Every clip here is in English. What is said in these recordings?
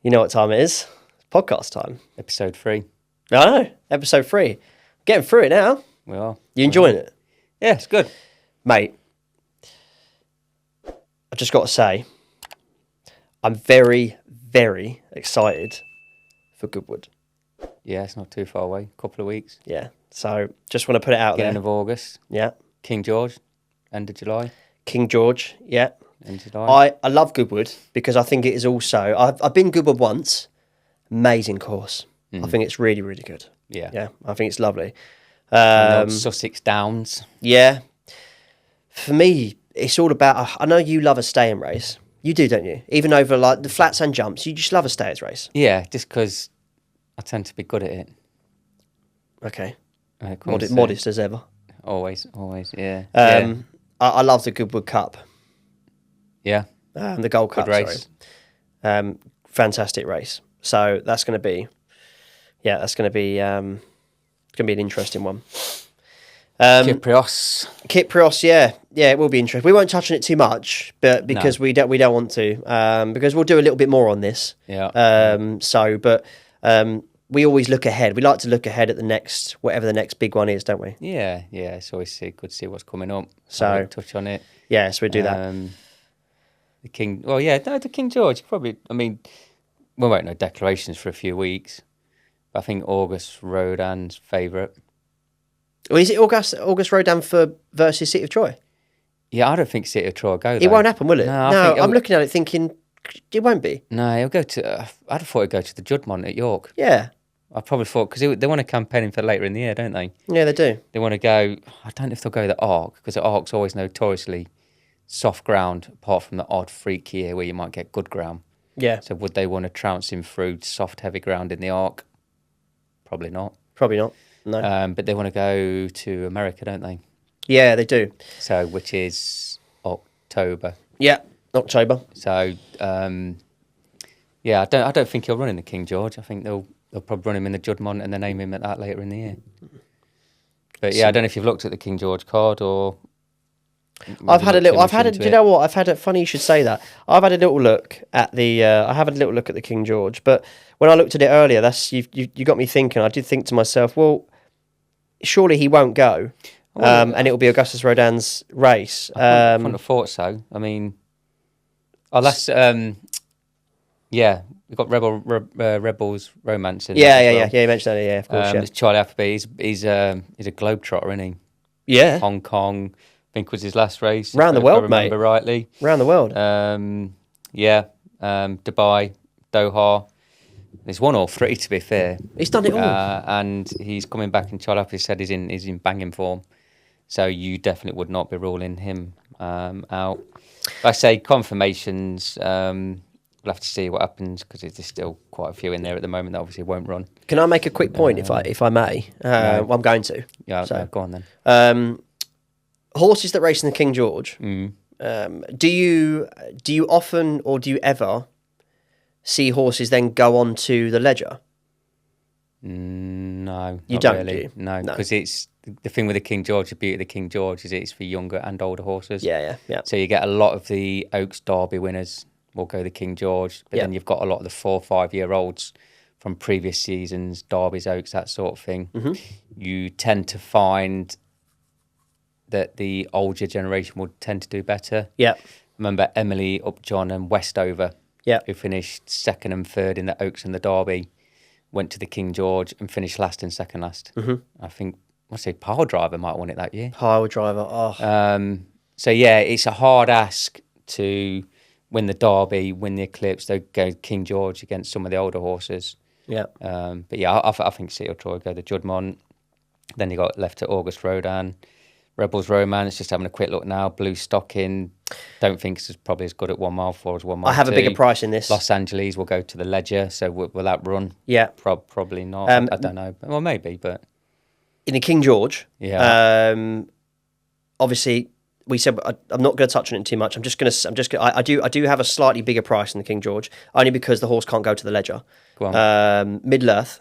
You know what time it is? It's podcast time. Episode 3. I know, episode 3. Getting through it now. We are. You enjoying it? Yeah, it's good. Mate, I just got to say, I'm very, very excited for Goodwood. Yeah, it's not too far away. Couple of weeks. Yeah, so just want to put it out Beginning there. of August. Yeah. King George. End of July. King George, yeah. End of July. I love Goodwood because I think it is also... I've been Goodwood once. Amazing course. I think it's really, really good. Yeah. Yeah, I think it's lovely. Sussex Downs. Yeah. For me, it's all about... I know you love a staying race. You do, don't you? Even over like the flats and jumps, you just love a stayers race. Yeah, just because I tend to be good at it. Okay. When it comes to- Modest as ever. Always, yeah. I love the Goodwood Cup. Yeah. The Gold Cup, Good race. sorry. Fantastic race. So that's going to be... Yeah, that's going to be an interesting one. Kyprios, yeah, it will be interesting. We won't touch on it too much, but because we don't want to, because we'll do a little bit more on this. Yeah. We always look ahead. We like to look ahead at the next, whatever the next big one is, don't we? Yeah. It's always good to see what's coming up. So touch on it. Yeah, so we do that. The King. Well, yeah, the King George. Probably. I mean, we won't know declarations for a few weeks. But I think August Rodan's favourite. Well, is it August Rodin versus City of Troy? Yeah, I don't think City of Troy will go. It won't happen, will it? No, I'm looking at it thinking it won't be. No, he'll go to. I'd have thought he'd go to the Juddmonte at York. Yeah. I probably thought because they want to campaign for later in the year, don't they? Yeah, they do. They want to go. I don't know if they'll go the Arc because the Arc's always notoriously soft ground, apart from the odd freak year where you might get good ground. Yeah. So would they want to trounce him through soft, heavy ground in the Arc? Probably not. Probably not. No. But they want to go to America, don't they? Yeah, they do. So which is October. Yeah, October. So yeah, I don't think he'll run in the King George. I think they'll probably run him in the Juddmonte and then name him at that later in the year. But yeah, I don't know if you've looked at the King George card or. Do you know what? Funny you should say that. I've had a little look at the King George, but when I looked at it earlier, you got me thinking. I did think to myself, well, surely he won't go, and it will be Augustus Rodin's race. I wouldn't have thought so. I mean, that's yeah, we've got Rebels Romance in yeah, there as yeah, well. yeah. You mentioned that, yeah, of course. There's Charlie Appleby. He's a globetrotter, isn't he? Yeah, Hong Kong, I think was his last race. Round the world, mate. If I remember rightly. Round the world. Dubai, Doha. He's won all 3, to be fair. He's done it all. And he's coming back, and Charlie Appleby said he's in banging form. So you definitely would not be ruling him out. Like I say confirmations. We'll have to see what happens because there's still quite a few in there at the moment that obviously won't run. Can I make a quick point if I may? No. Well, I'm going to. Yeah, so, go on then. Horses that race in the King George. Do you often or do you ever see horses then go on to the Ledger? No, you not don't. Really. Do you? No, because it's the thing with the King George. The beauty of the King George is it's for younger and older horses. Yeah. So you get a lot of the Oaks Derby winners will go the King George, but then you've got a lot of the 4 or 5 year olds from previous seasons, Derby's, Oaks, that sort of thing. Mm-hmm. You tend to find that the older generation would tend to do better. Yeah. Remember Emily Upjohn and Westover, who finished 2nd and 3rd in the Oaks and the Derby, went to the King George and finished last and second last. Mm-hmm. I think, Pile Driver might have won it that year. Pile Driver, So yeah, it's a hard ask to win the Derby, win the Eclipse. They go King George against some of the older horses. Yeah. But yeah, I think City of Troy go the Juddmonte. Then you got left at August Rodin. Rebels Romance, just having a quick look now. Blue Stocking, don't think it's probably as good at 1 mile 4 as 1 mile 2. I have a bigger price in this. Los Angeles will go to the Ledger, so will that run? Yeah. Probably not. I don't know. Well, maybe, but... In the King George, obviously... We said I'm not going to touch on it too much. I do have a slightly bigger price in the King George, only because the horse can't go to the Ledger. Go on. Middle-earth.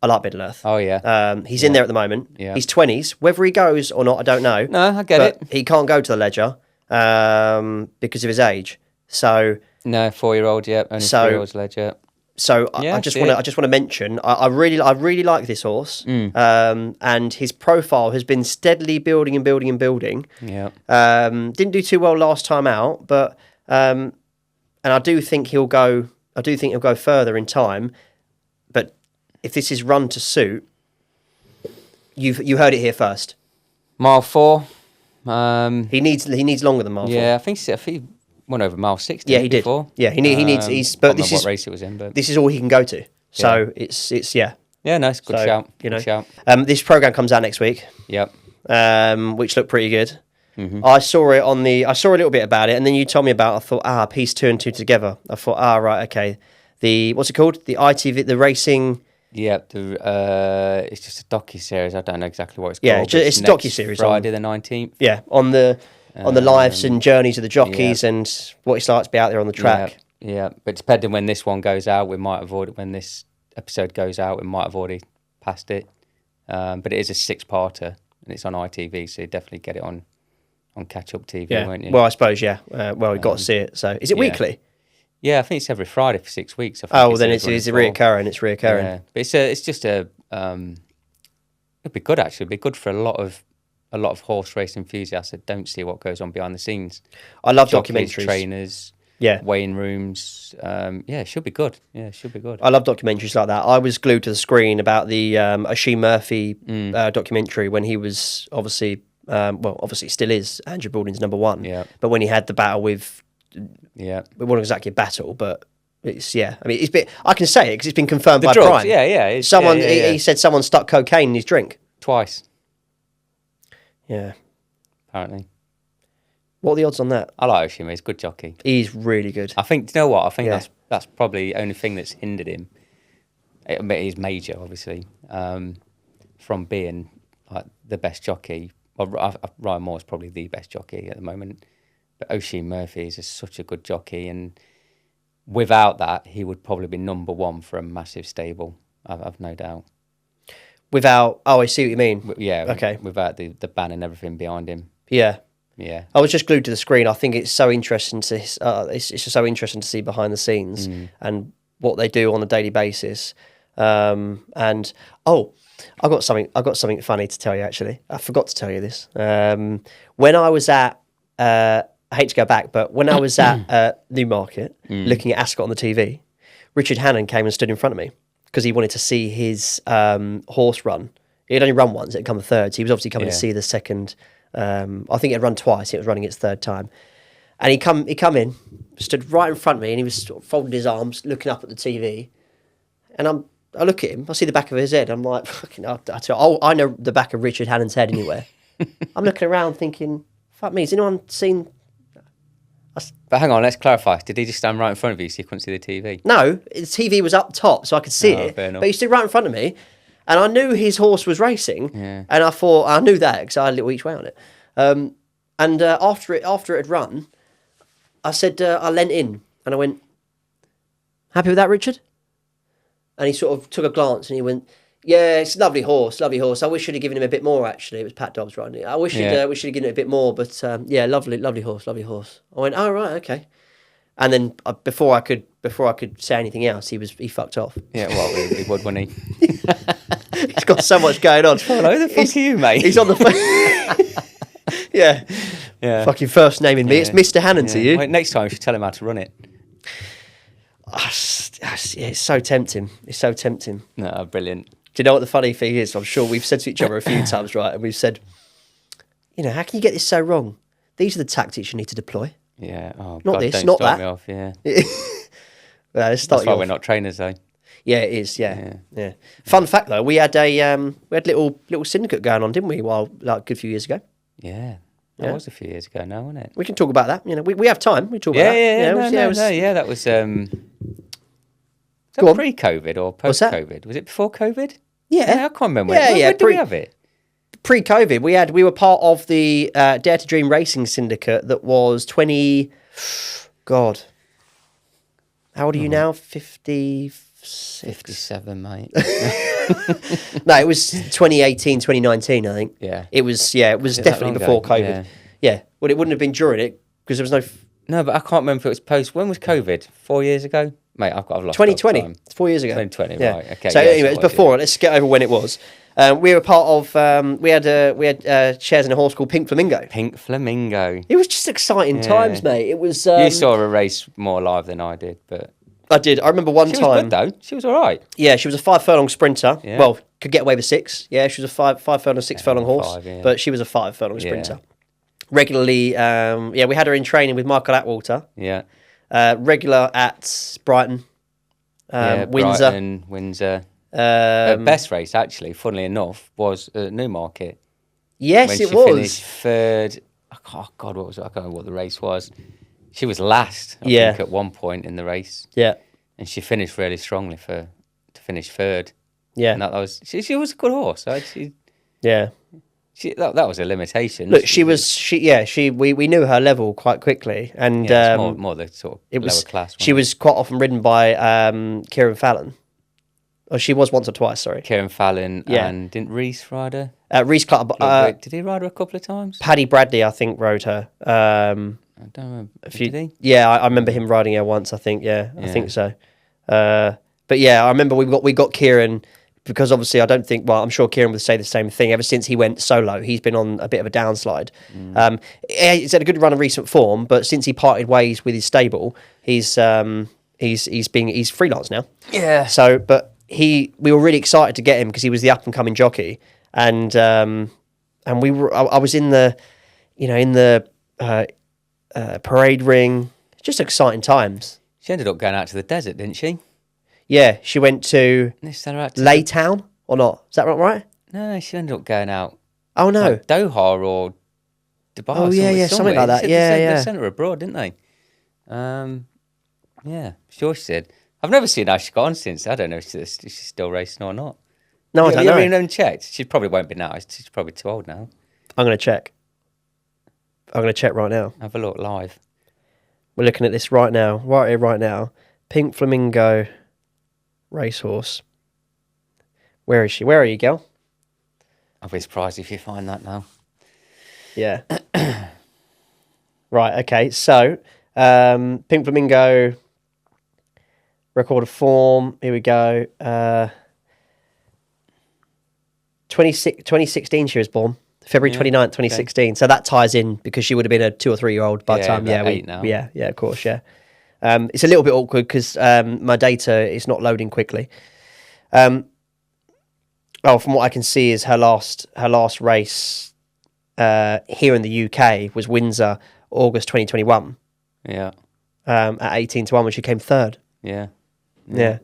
I like Middle-earth. Oh yeah. He's in there at the moment. Yeah. He's 20s. Whether he goes or not, I don't know. No, I get it. He can't go to the Ledger because of his age. So no, 4-year-old yet. Only 3-year-olds Ledger. So I just want to mention I really like this horse, and his profile has been steadily building and building and building. Yeah. Didn't do too well last time out, but and I do think he'll go. I do think he'll go further in time. But if this is run to suit, you heard it here first. Mile 4. He needs longer than mile 4. Yeah, I think he went over mile 60. Yeah, he did. Before. Yeah, he needs. But this is what race it was in. But this is all he can go to. So it's yeah, nice, good shout. Good shout. This program comes out next week. Yep. Which looked pretty good. Mm-hmm. I saw a little bit about it, and then you told me about. I thought, piece 2 and 2 together. I thought, right, okay. What's it called? The ITV, the racing. Yeah, it's just a docu-series. I don't know exactly what it's called. Yeah, it's a docu-series. Friday the 19th. Yeah, on the lives and journeys of the jockeys and what it's like to be out there on the track. Yeah, but depending when this one goes out, when this episode goes out, we might have already passed it. But it is a 6-parter, and it's on ITV, so you definitely get it on catch-up TV, won't you? Well, I suppose, yeah. We've got to see it. So, is it weekly? Yeah, I think it's every Friday for 6 weeks. Then it's reoccurring. It's reoccurring. Yeah, but it's just it'd be good actually. It'd be good for a lot of horse race enthusiasts that don't see what goes on behind the scenes. I love jockeys, documentaries, trainers, weighing rooms. It should be good. Yeah, it should be good. I love documentaries like that. I was glued to the screen about the Oisin Murphy documentary when he was obviously still is Andrew Baldwin's number 1. Yeah. But when he had the battle with. Yeah, it wasn't exactly a battle, but it's I mean, it's been. I can say it because it's been confirmed by drugs, Prime. Yeah. He said someone stuck cocaine in his drink twice. Yeah, apparently. What are the odds on that? I like Oisin. He's a good jockey. He's really good. I think. Do you know what? I think that's probably the only thing that's hindered him. He's major, obviously, from being like the best jockey. Well, Ryan Moore's probably the best jockey at the moment. But Oisin Murphy is such a good jockey, and without that, he would probably be number 1 for a massive stable. I've no doubt. Without, I see what you mean. Okay. Without the ban and everything behind him. Yeah. Yeah. I was just glued to the screen. I think it's so interesting to it's just so interesting to see behind the scenes and what they do on a daily basis. I've got something funny to tell you. Actually, I forgot to tell you this. When I was at I hate to go back, but when I was at Newmarket looking at Ascot on the TV, Richard Hannon came and stood in front of me because he wanted to see his horse run. He had only run once; it had come third. So he was obviously coming to see the second. I think it had run twice. It was running its third time, and he come in, stood right in front of me, and he was sort of folding his arms, looking up at the TV. And I look at him. I see the back of his head. I'm like, fucking. I know the back of Richard Hannon's head anywhere. I'm looking around, thinking, fuck me. Has anyone seen? But hang on, let's clarify. Did he just stand right in front of you so you couldn't see the TV? No, the TV was up top so I could see it. But he stood right in front of me, and I knew his horse was racing, and I thought I knew that because I had a little each way on it. After it had run, I said I leant in and I went, "Happy with that, Richard?" And he sort of took a glance and he went, "Yeah, it's a lovely horse. I wish I'd have given him a bit more, actually." It was Pat Dobbs riding it. I wish he'd have given it a bit more, but lovely horse. I went, "Oh, right, okay." And then before I could say anything else, he fucked off. Yeah, well, he would, wouldn't he? He's got so much going on. Hello, the fuck are you, mate? He's on the phone. Yeah. Fucking first naming me. It's Mr. Hannon to you. Wait, next time you should tell him how to run it. It's so tempting. No, brilliant. Do you know what the funny thing is? I'm sure we've said to each other a few times, right? And we've said, how can you get this so wrong? These are the tactics you need to deploy. Yeah. Oh, not God, this, don't not start that. Me off, yeah. That's why we're not trainers, though. Yeah, it is. Yeah. Fun fact, though, we had little syndicate going on, didn't we? A good few years ago. Yeah. That was a few years ago now, wasn't it? We can talk about that. We have time. We talk about that. That was. Was that pre-COVID or post-COVID? Was it before COVID? Yeah. I can't remember. When did we have it? Pre-COVID, we were part of the Dare to Dream Racing Syndicate that was 20. God, how old are you now? 56? 57, mate. No, it was 2018, 2019, I think. Yeah. It was definitely before COVID. Yeah. Well, it wouldn't have been during it because there was no. No, but I can't remember if it was post. When was COVID? 4 years ago? Mate, I've lost 2020. time. It's 4 years ago. 2020, Yeah. right? Okay. So yeah, anyway, it's before. Let's get over when it was. We were part of. We had shares in a horse called Pink Flamingo. Pink Flamingo. It was just exciting times, mate. It was. You saw a race more live than I did, but I did. I remember one she time. was good though. She was all right. Yeah, she was a 5 furlong sprinter. Yeah. Well, could get away with 6. Yeah, she was a 5 furlong, 6 furlong horse, 5, yeah. but she was a 5 furlong sprinter. Regularly, we had her in training with Michael Atwater. Yeah. Regular at Brighton, Windsor. Brighton, Windsor. Her best race, actually, funnily enough, was at Newmarket. Yes, when it she was. finished third. Oh God, what was it? I can't remember what the race was. She was last, I think, at one point in the race. Yeah. And she finished really strongly to finish third. Yeah. And that was she was a good horse. Yeah. That was a limitation. Look, we knew her level quite quickly, and it's more the sort of lower class. She was quite often ridden by Kieran Fallon. Oh, she was once or twice. Sorry, Kieran Fallon, and didn't Reese ride her? Reese Clark. Did he ride her a couple of times? Paddy Bradley, I think, rode her. I don't remember. Did he? Yeah, I remember him riding her once. I think. Yeah, I think so. But yeah, I remember we got Kieran. Because obviously, I don't think. Well, I'm sure Kieran would say the same thing. Ever since he went solo, he's been on a bit of a downslide. He's had a good run of recent form, but since he parted ways with his stable, he's freelance now. Yeah. So, but we were really excited to get him because he was the up and coming jockey, and we were. I was in the, parade ring. Just exciting times. She ended up going out to the desert, didn't she? Yeah, she went to Laytown, or not? Is that not right? No, she ended up going out. Oh, no. Like Doha or Dubai. Oh, yeah, something like that. They sent her abroad, didn't they? Yeah, sure she did. I've never seen how she's gone since. I don't know if she's still racing or not. No, I don't know. You haven't checked? She probably won't be now. She's probably too old now. I'm going to check. I'm going to check right now. Have a look live. We're looking at this right now. Right here, right now. Pink Flamingo racehorse. Where is she? Where are you, girl? I'll be surprised if you find that now. Yeah. Right, okay. So, Pink Flamingo, record of form. Here we go. 2016 she was born. February 29th, 2016. Okay. So that ties in because she would have been a 2 or 3 year old by the time. Yeah, 8 now. Yeah, of course, yeah. It's a little bit awkward because my data is not loading quickly. From what I can see is her last race here in the UK was Windsor, August 2021. Yeah. At 18-1 when she came third. Yeah. No,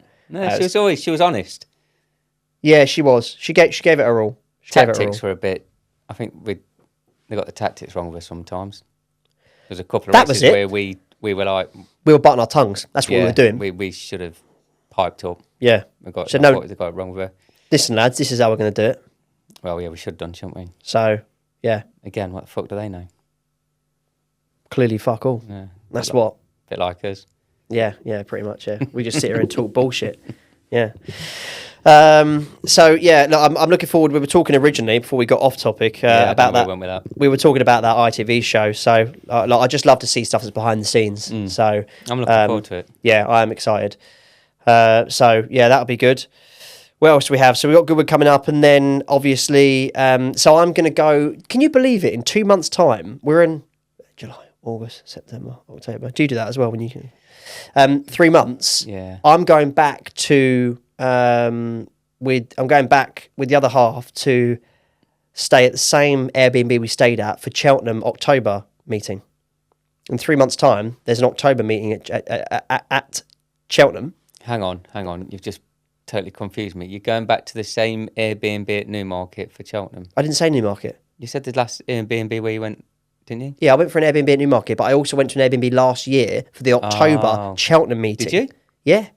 she was honest. Yeah, she was. She gave it her all. Tactics were a bit. I think they got the tactics wrong with her sometimes. There's a couple of races where we were like... We were biting our tongues. That's what we were doing. We should have piped up. Yeah. They got it wrong with her. Listen, lads, this is how we're going to do it. Well, yeah, we should have done, shouldn't we? So, yeah. Again, what the fuck do they know? Clearly fuck all. Yeah. That's what. A bit like us. Yeah, pretty much, yeah. We just sit here and talk bullshit. Yeah. So, yeah, no, I'm looking forward. We were talking originally, before we got off topic, about that. We went with that. We were talking about that ITV show. So, I just love to see stuff that's behind the scenes. So I'm looking forward to it. Yeah, I am excited. So, yeah, that'll be good. What else do we have? So we've got Goodwood coming up, and then obviously, so I'm going to go, can you believe it? In 2 months' time, we're in July, August, September, October. Do you do that as well when you can? 3 months. Yeah. I'm going back to, I'm going back with the other half to stay at the same Airbnb we stayed at for Cheltenham October meeting. In 3 months' time, there's an October meeting at Cheltenham. Hang on. You've just totally confused me. You're going back to the same Airbnb at Newmarket for Cheltenham. I didn't say Newmarket. You said the last Airbnb where you went, didn't you? Yeah, I went for an Airbnb at Newmarket, but I also went to an Airbnb last year for the October Cheltenham meeting. Did you? Yeah.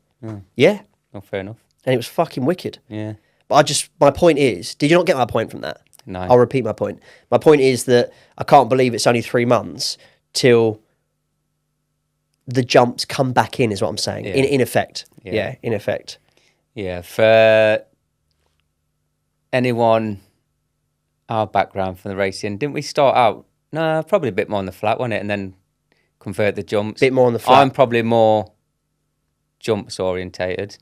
Yeah. Oh, fair enough. And it was fucking wicked. Yeah. But my point is, did you not get my point from that? No. I'll repeat my point. My point is that I can't believe it's only 3 months till the jumps come back in, is what I'm saying. Yeah. In effect. Yeah. In effect. Yeah, for anyone, our background from the racing, didn't we start out? No, probably a bit more on the flat, wasn't it? And then convert the jumps. Bit more on the flat. I'm probably more jumps orientated.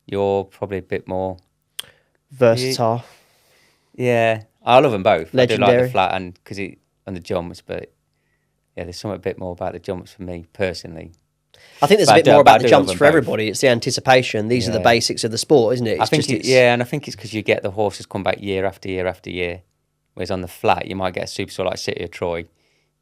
You're probably a bit more Versatile. Yeah, I love them both. Legendary. I do like the flat and the jumps, but yeah, there's something a bit more about the jumps for me personally. I think there's a bit more about the jumps for everybody. It's the anticipation. These are the basics of the sport, isn't it? I think and I think it's because you get the horses come back year after year after year. Whereas on the flat, you might get a super sort like City of Troy.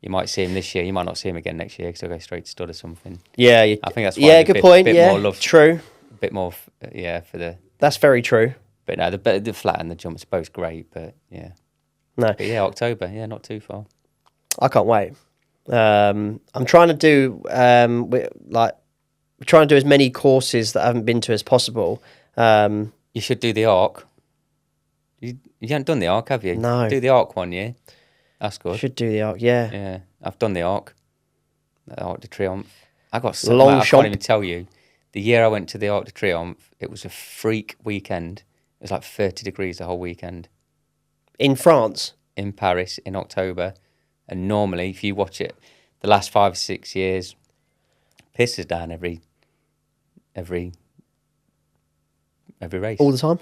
You might see him this year. You might not see him again next year because he'll go straight to stud or something. Yeah, I think that's why good point. Bit yeah, more love, true. A bit more, for the. That's very true. But no, the flat and the jumps are both great. But yeah, no. But yeah, October. Yeah, not too far. I can't wait. I'm trying to do we're trying to do as many courses that I haven't been to as possible. You should do the Arc. You haven't done the Arc, have you? No. Do the Arc one year. That's good. Should do the Arc, yeah. Yeah, I've done the Arc. The Arc de Triomphe. I got so Long I can't even tell you. The year I went to the Arc de Triomphe, it was a freak weekend. It was like 30 degrees the whole weekend. In France? In Paris in October. And normally, if you watch it, the last 5 or 6 years, pisses down every race. All the time?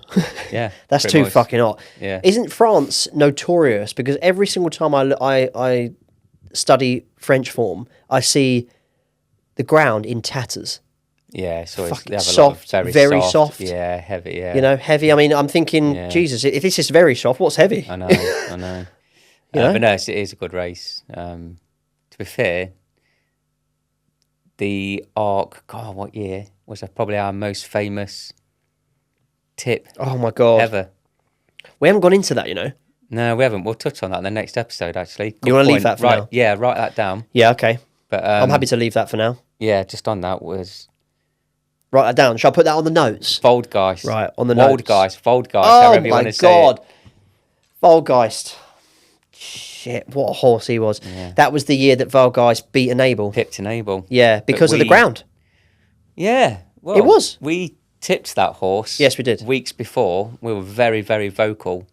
Yeah. That's too fucking hot. Yeah. Isn't France notorious? Because every single time I study French form, I see the ground in tatters. Yeah, so fucking soft, very soft. Yeah, heavy, yeah. You know, heavy. I mean, I'm thinking, Jesus, if this is very soft, what's heavy? I know. But no, it is a good race. To be fair, the Arc, God, what year was probably our most famous tip? Oh my God. Ever. We haven't gone into that, you know. No, we haven't. We'll touch on that in the next episode, actually. You want to leave that for now? Yeah, write that down. Yeah, okay. But I'm happy to leave that for now. Yeah, just on that was... Write that down. Shall I put that on the notes? Voldgeist. Right, on the notes. Voldgeist, oh however you want to say it. Oh my God. Voldgeist. Shit, what a horse he was. Yeah. That was the year that Voldgeist beat Enable. Pipped Enable. Yeah, because of the ground. Yeah. Well, it was. We tipped that horse. Yes, we did. Weeks before. We were very, very vocal.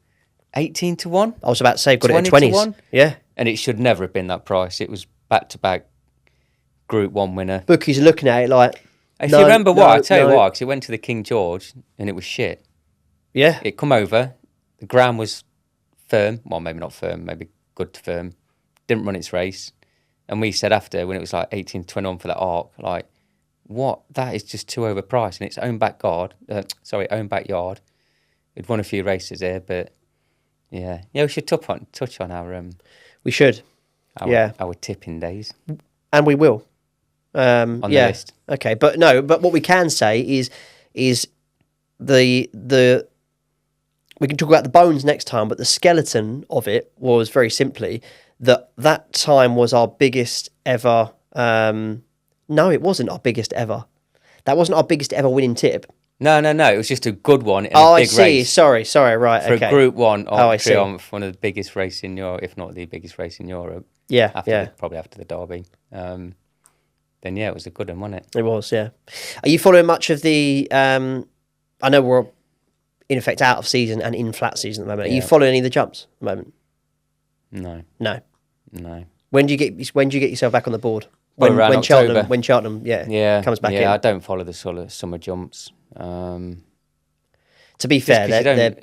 18 to 1? I was about to say, got it at 20s. 1? Yeah. And it should never have been that price. It was back-to-back Group 1 winner. Bookies are looking at it like... If you remember why, I'll tell you why, because it went to the King George and it was shit. Yeah. It come over, the ground was firm, well, maybe not firm, maybe good to firm, didn't run its race. And we said after, when it was like 18 to 21 for that Arc, like, what? That is just too overpriced. And its own own backyard. It'd won a few races there, but yeah. Yeah, we should touch on our... we should. Our tipping days. And we will. On the list. Okay, but what we can say is the we can talk about the bones next time, but the skeleton of it was very simply that time was our biggest ever. No, it wasn't our biggest ever. That wasn't our biggest ever winning tip. No. It was just a good one in a big I see. Race. Sorry. Right. For okay. a Group 1 Arc see. Triumph, one of the biggest races in Europe, if not the biggest race in Europe. Yeah. Probably after the Derby. Then yeah, it was a good one, wasn't it? It was, yeah. Are you following much of the? I know we're in effect out of season and in flat season at the moment. Are you following any of the jumps at the moment? No. When do you get yourself back on the board? When Cheltenham, comes back in. Yeah, I don't follow the summer jumps. To be fair,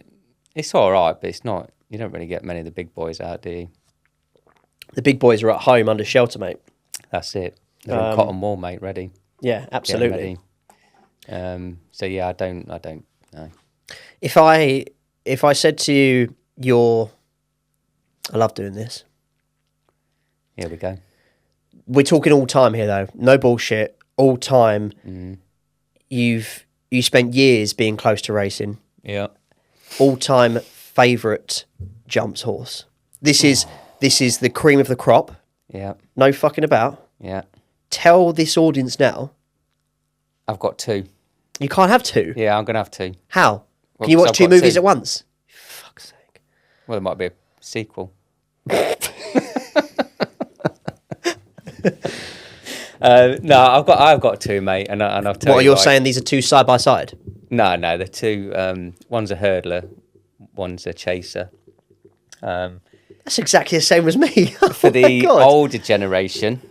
it's all right, but it's not. You don't really get many of the big boys out, do you? The big boys are at home under shelter, mate. That's it. They're on cotton wool, mate, ready. Yeah, absolutely. So yeah, I don't know. If I said to you, I love doing this. Here we go. We're talking all time here, though. No bullshit. All time. Mm. You spent years being close to racing. Yeah. All time favourite jumps horse. This is the cream of the crop. Yeah. No fucking about. Yeah. Tell this audience now. I've got 2. You can't have 2. Yeah, I'm gonna have 2. How? Can you watch 2 movies at once? Fuck's sake. Well, there might be a sequel. No, I've got 2, mate, and I'll tell you. What, you're saying these are 2 side by side? No, they're 2. One's a hurdler, one's a chaser. That's exactly the same as me. For the older generation,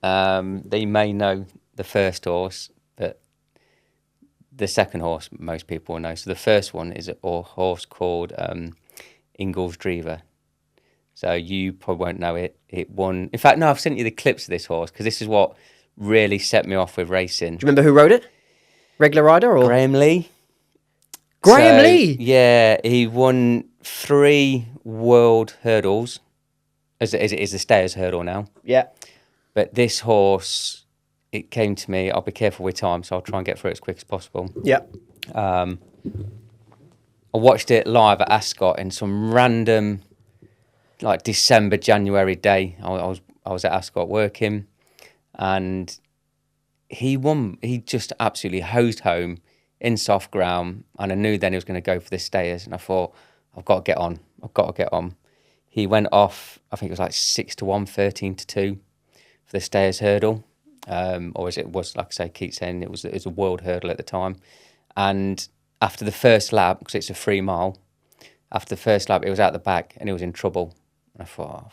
they may know the first horse, but the second horse, most people will know. So the first one is a horse called Ingol's Driver. So you probably won't know it. It won. In fact, no, I've sent you the clips of this horse because this is what really set me off with racing. Do you remember who rode it? Regular rider or Graham Lee? Graham Lee? Yeah, he won 3 world hurdles. As it is the Stayers hurdle now. Yeah. But this horse, it came to me. I'll be careful with time, so I'll try and get through it as quick as possible. Yeah. I watched it live at Ascot in some random, like December, January day. I was at Ascot working, and he won. He just absolutely hosed home in soft ground, and I knew then he was going to go for the Stayers, and I thought, I've got to get on. I've got to get on. He went off, I think it was like 6-1, 13-2 for the Stayers hurdle. Or as it was, like I say, keep saying it was a world hurdle at the time. And after the first lap, because it's a 3 mile, after the first lap, it was out the back and he was in trouble. And I thought, oh,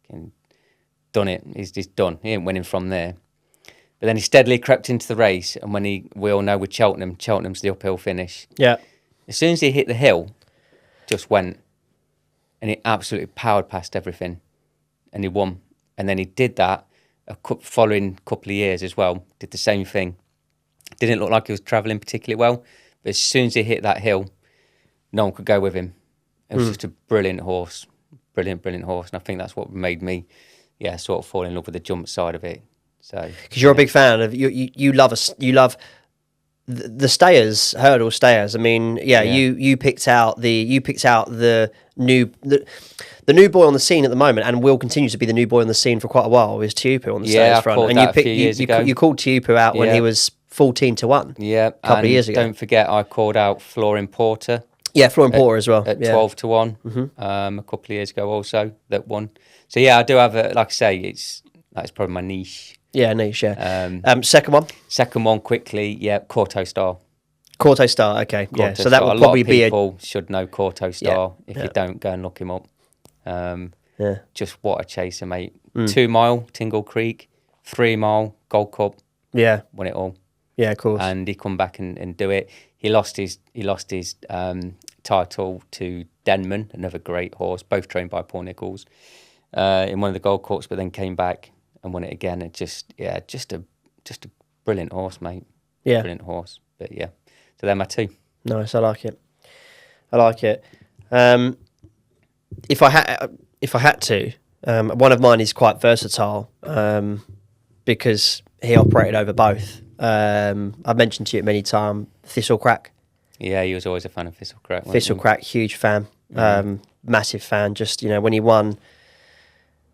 fucking done it. He's done. He ain't winning from there. But then he steadily crept into the race. And when we all know with Cheltenham's the uphill finish. Yeah. As soon as he hit the hill, just went. And he absolutely powered past everything. And he won. And then he did that following couple of years as well. Did the same thing. Didn't look like he was travelling particularly well. But as soon as he hit that hill, no one could go with him. It was just a brilliant horse. Brilliant horse. And I think that's what made me, sort of fall in love with the jump side of it. So because you're a big fan of you love the Stayers, hurdle Stayers. I mean, you picked out the new boy on the scene at the moment, and will continue to be the new boy on the scene for quite a while. Is Tiupu on the Stayers front, and you called Tiupu out when he was 14-1. Yeah, a couple of years ago. Don't forget, I called out Florin Porter. Yeah, Florin Porter as well at 12-1. A couple of years ago, also that won. So I do have like I say, that's probably my niche. Yeah, niche. Yeah. Second one quickly. Yeah, Corto Star. Corto Star. Okay. Corto yeah. So Star. that would probably be people should know Corto Star. If you don't, go and look him up. Just what a chaser, mate. 2 mile Tingle Creek, 3 mile Gold Cup. Yeah. Won it all. Yeah, of course. And he come back and do it. He lost his title to Denman, another great horse, both trained by Paul Nicholls, in one of the Gold Cups, but then came back and won it again. It just a brilliant horse, mate. Yeah, brilliant horse. But so they're my 2. Nice, I like it. If I had to, one of mine is quite versatile because he operated over both. I've mentioned to you many times, ThistleCrack. Yeah, he was always a fan of ThistleCrack. ThistleCrack, huge fan, massive fan. Just when he won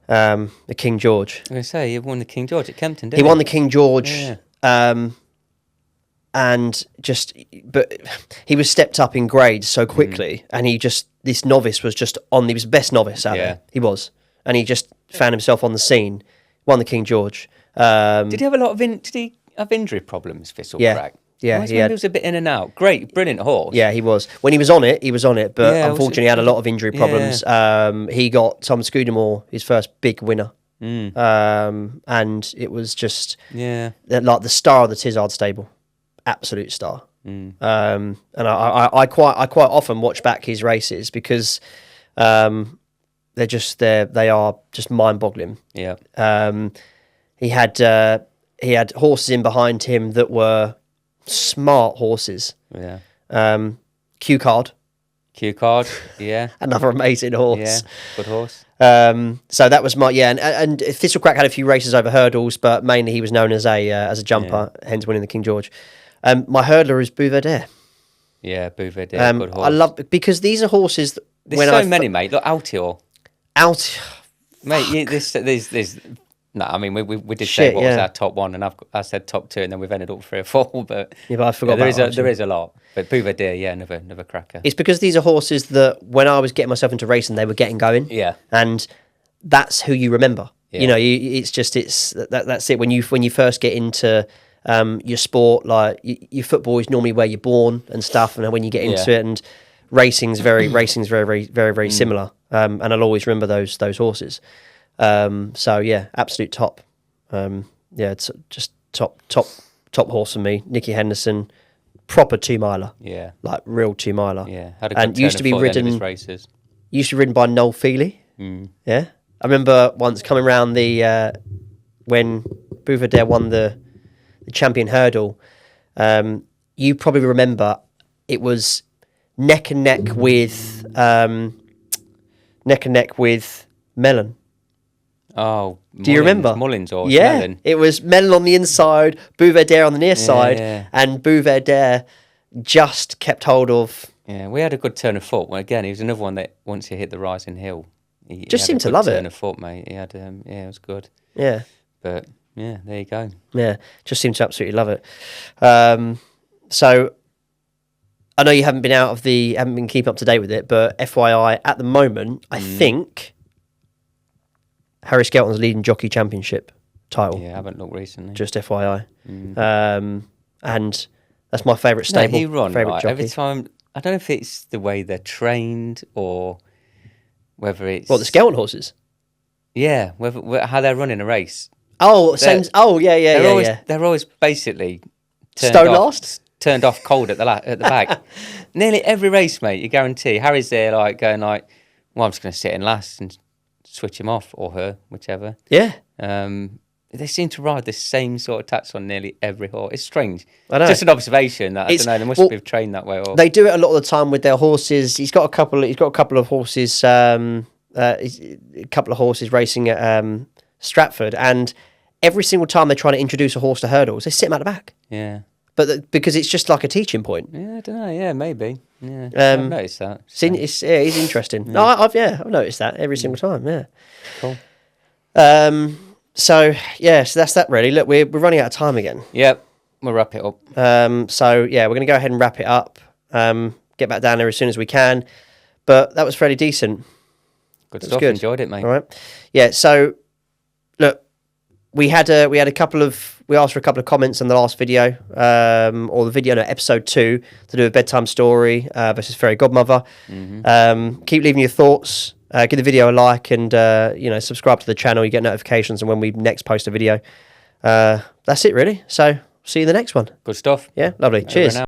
the King George. I was going to say, he won the King George at Kempton, didn't he? He won the King George, but he was stepped up in grades so quickly, and this novice was just on. He was the best novice out there. He was, and he just found himself on the scene. Won the King George. Did he have a lot of did he have injury problems, ThistleCrack? Yeah, he was a bit in and out. Great, brilliant horse. Yeah, he was. When he was on it, but unfortunately he had a lot of injury problems. He got Tom Scudamore, his first big winner. And it was just like the star of the Tizard stable. Absolute star. And I quite often watch back his races because they are just mind-boggling. Yeah. He had horses in behind him that were smart horses. Yeah. Q Card, yeah. Another amazing horse. Yeah, good horse. So that was my and ThistleCrack had a few races over hurdles, but mainly he was known as a jumper, hence winning the King George. My hurdler is Bouverdaire. Yeah, Bouverdaire, good horse. I love because these are horses. There's many, mate. Look, Altior. Mate, there's. No, I mean we did say what was our top 1, and I said top 2, and then we've ended up 3 or 4. But I forgot. There is a lot. But Bouverdaire, another cracker. It's because these are horses that when I was getting myself into racing, they were getting going. Yeah, and that's who you remember. Yeah. That's it. When you first get into your sport, like your football is normally where you're born and stuff, and when you get into it, and racing's very, very similar. And I'll always remember those horses. Absolute top. It's just top horse for me. Nicky Henderson, proper 2-miler. Yeah. Like real 2-miler. Yeah. Had a good And used to be ridden races. Used to be ridden by Noel Feely. Yeah. I remember once coming round the when Bouvardere won the champion hurdle. You probably remember it was neck and neck with Mellon. Oh, do you remember Mullins or yeah? Mellon? It was Mellon on the inside, Bouvardere on the near side, and Bouvardere just kept hold of. Yeah, we had a good turn of foot. Well, again, he was another one that once he hit the rising hill, he just had seemed a to good love turn it. of foot, mate. He had, it was good. Yeah, but yeah, there you go. Yeah, just seemed to absolutely love it. So I know you haven't been keeping up to date with it, but FYI, at the moment, I think Harry Skelton's leading jockey championship title. Yeah, I haven't looked recently. Just FYI. And that's my favourite stable. No, he run, favourite right? jockey. Every time, I don't know if it's the way they're trained or whether it's... What, the Skelton horses? Yeah, how they're running a race. Oh, yeah. They're always basically turned off cold at the back. Nearly every race, mate, you guarantee. Harry's there going well, I'm just going to sit in last and switch him off, or her, whichever. Yeah. They seem to ride the same sort of tats on nearly every horse. It's strange. I know. Just an observation that I don't know. They must be trained that way. Or they do it a lot of the time with their horses. He's got a couple of horses. A couple of horses racing at Stratford, and every single time they're trying to introduce a horse to hurdles, they sit him at the back. Yeah. But because it's just like a teaching point. Yeah, I don't know. Yeah, maybe. Yeah, I've noticed that. So. It's interesting. Yeah. No, I've noticed that every single time. Yeah. Cool. So that's that really. Look, we're running out of time again. Yep, we'll wrap it up. So yeah, we're going to go ahead and wrap it up. Get back down there as soon as we can. But that was fairly decent. Good stuff. Good. Enjoyed it, mate. All right. Yeah. So look, we asked for a couple of comments on the last video, or the video, episode 2, to do a bedtime story versus fairy godmother. Keep leaving your thoughts. Give the video a like, and subscribe to the channel. You get notifications on when we next post a video. That's it, really. So see you in the next one. Good stuff. Yeah, lovely. Cheers.